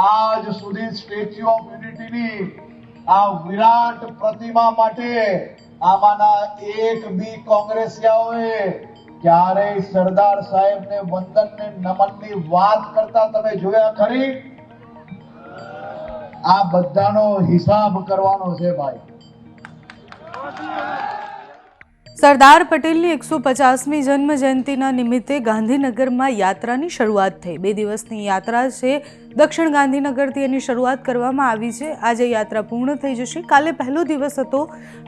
આજ સુધી statue of યુનિટીની આ વિરાટ પ્રતિમા માટે આમાંના એક બી કોંગ્રેસિયાઓએ ક્યારેય સરદાર સાહેબને વંદન ને નમનની વાત કરતા તમે જોયા ખરી? આ બધાનો હિસાબ કરવાનો છે ભાઈ. સરદાર પટેલની 150મી જન્મ જયંતિના નિમિત્તે ગાંધીનગરમાં યાત્રાની શરૂઆત થઈ. 2 દિવસની યાત્રા છે. દક્ષિણ ગાંધીનગરથી એની શરૂઆત કરવામાં આવી છે. આજે યાત્રા પૂર્ણ થઈ જશે. કાલે પહેલો દિવસ હતો.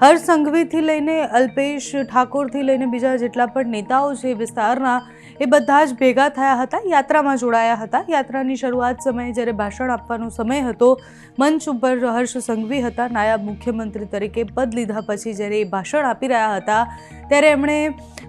હર્ષ સંઘવીથી લઈને અલ્પેશ ઠાકોરથી લઈને બીજા જેટલા પણ નેતાઓ છે વિસ્તારના, એ બધા જ ભેગા થયા હતા, યાત્રામાં જોડાયા હતા. યાત્રાની શરૂઆત સમયે જ્યારે ભાષણ આપવાનો સમય હતો, મંચ ઉપર હર્ષ સંઘવી હતા. નાયબ મુખ્યમંત્રી તરીકે પદ લીધા પછી જ્યારે એ ભાષણ આપી રહ્યા હતા ત્યારે એમણે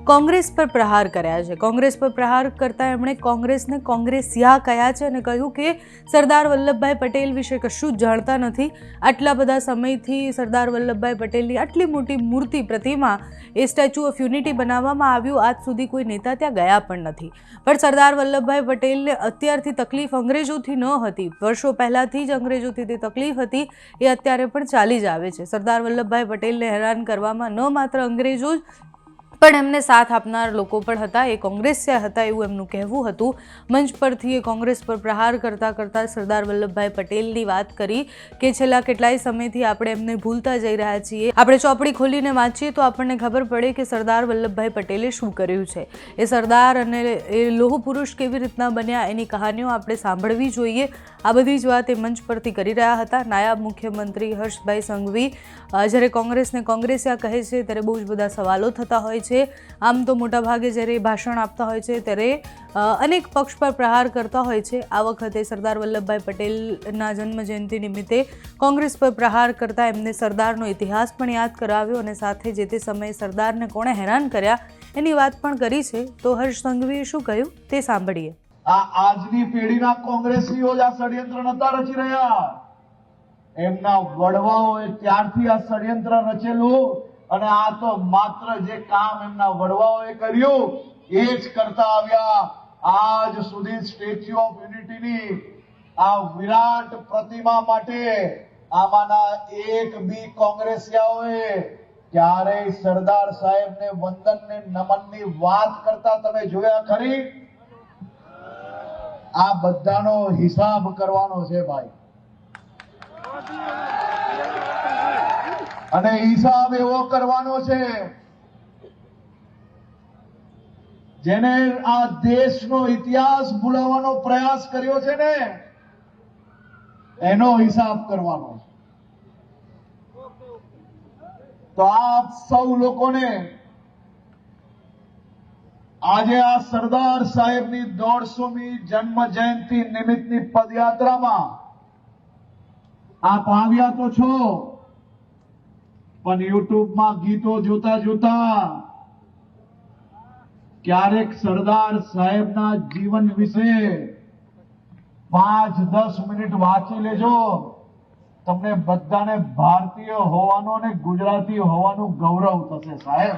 કોંગ્રેસ પર પ્રહાર કર્યા છે. કોંગ્રેસ પર પ્રહાર કરતા એમણે કોંગ્રેસને કોંગ્રેસિયા કહ્યા છે અને કહ્યું કે સરદાર વલ્લભભાઈ પટેલ વિશે કશું જ જાણતા નથી. આટલા બધા સમયથી સરદાર વલ્લભભાઈ પટેલની આટલી મોટી મૂર્તિ, પ્રતિમા, એ સ્ટેચ્યુ ઓફ યુનિટી બનાવવામાં આવ્યું, આજ સુધી કોઈ નેતા ત્યાં ગયા પણ નથી. પણ સરદાર વલ્લભભાઈ પટેલને અત્યારથી તકલીફ અંગ્રેજોથી ન હતી, વર્ષો પહેલાંથી જ અંગ્રેજોથી તે તકલીફ હતી, એ અત્યારે પણ ચાલી જ આવે છે. સરદાર વલ્લભભાઈ પટેલને હેરાન કરવામાં ન માત્ર અંગ્રેજો જ પણ એમને સાથ આપનાર લોકો પણ હતા. એ કોંગ્રેસિયા હતા એવું એમનું કહેવું હતું. મંચ પરથી એ કોંગ્રેસ પર પ્રહાર કરતાં કરતાં સરદાર વલ્લભભાઈ પટેલની વાત કરી કે છેલ્લા કેટલાય સમયથી આપણે એમને ભૂલતા જઈ રહ્યા છીએ. આપણે ચોપડી ખોલીને વાંચીએ તો આપણને ખબર પડે કે સરદાર વલ્લભભાઈ પટેલે શું કર્યું છે. એ સરદાર અને એ લોહ પુરુષ કેવી રીતના બન્યા એની કહાનીઓ આપણે સાંભળવી જોઈએ. આ બધી જ વાત એ મંચ પરથી કરી રહ્યા હતા. નાયબ મુખ્યમંત્રી હર્ષભાઈ સંઘવી જ્યારે કોંગ્રેસને કોંગ્રેસિયા કહે છે ત્યારે બહુ જ બધા સવાલો થતા હોય છે. આમ તો મોટાભાગે જ્યારે ભાષણ આપતા હોય છે ત્યારે અનેક પક્ષ પર પ્રહાર કરતા હોય છે. આ વખતે સરદાર વલ્લભભાઈ પટેલના જન્મજયંતિ નિમિત્તે કોંગ્રેસ પર પ્રહાર કરતા એમને સરદારનો ઇતિહાસ પણ યાદ કરાવ્યો અને સાથે જે તે સમયે સરદારને કોણે હેરાન કર્યા એની વાત પણ કરી છે. તો હર્ષ સંઘવીએ શું કહ્યું તે સાંભળીએ. આજની પેઢીના કોંગ્રેસીઓ જ આ ષડયંત્ર નતા રચી રહ્યા. એમના વડવાઓએ ત્યારથી આ ષડયંત્ર રચેલું અને આ તો માત્ર જે કામ એમના વડવાઓએ કર્યું એ જ કરતા આવ્યા. આજ સુધી સ્ટેચ્યુ ઓફ યુનિટીની આ વિરાટ પ્રતિમા માટે આમાંના એક બી કોંગ્રેસિયાઓએ ક્યારેય સરદાર સાહેબને વંદન ને નમનની વાત કરતા તમે જોયા ખરી? આ બધાનો હિસાબ કરવાનો છે ભાઈ. અને હિસાબ એવો કરવાનો છે જેને આ દેશનો ઇતિહાસ ભૂલાવવાનો પ્રયાસ કર્યો છે ને એનો હિસાબ કરવાનો છે. તો આપ સૌ લોકોને આજે આ સરદાર સાહેબની 150મી જન્મ જયંતિ નિમિત્તની પદયાત્રામાં આપ આવ્યા તો છો, પણ યુટ્યુબમાં ગીતો જોતા જોતા ક્યારેક સરદાર સાહેબના જીવન વિશે 5-10 મિનિટ વાંચી લેજો. તમને બધાને ભારતીય હોવાનો અને ગુજરાતી હોવાનું ગૌરવ થશે સાહેબ.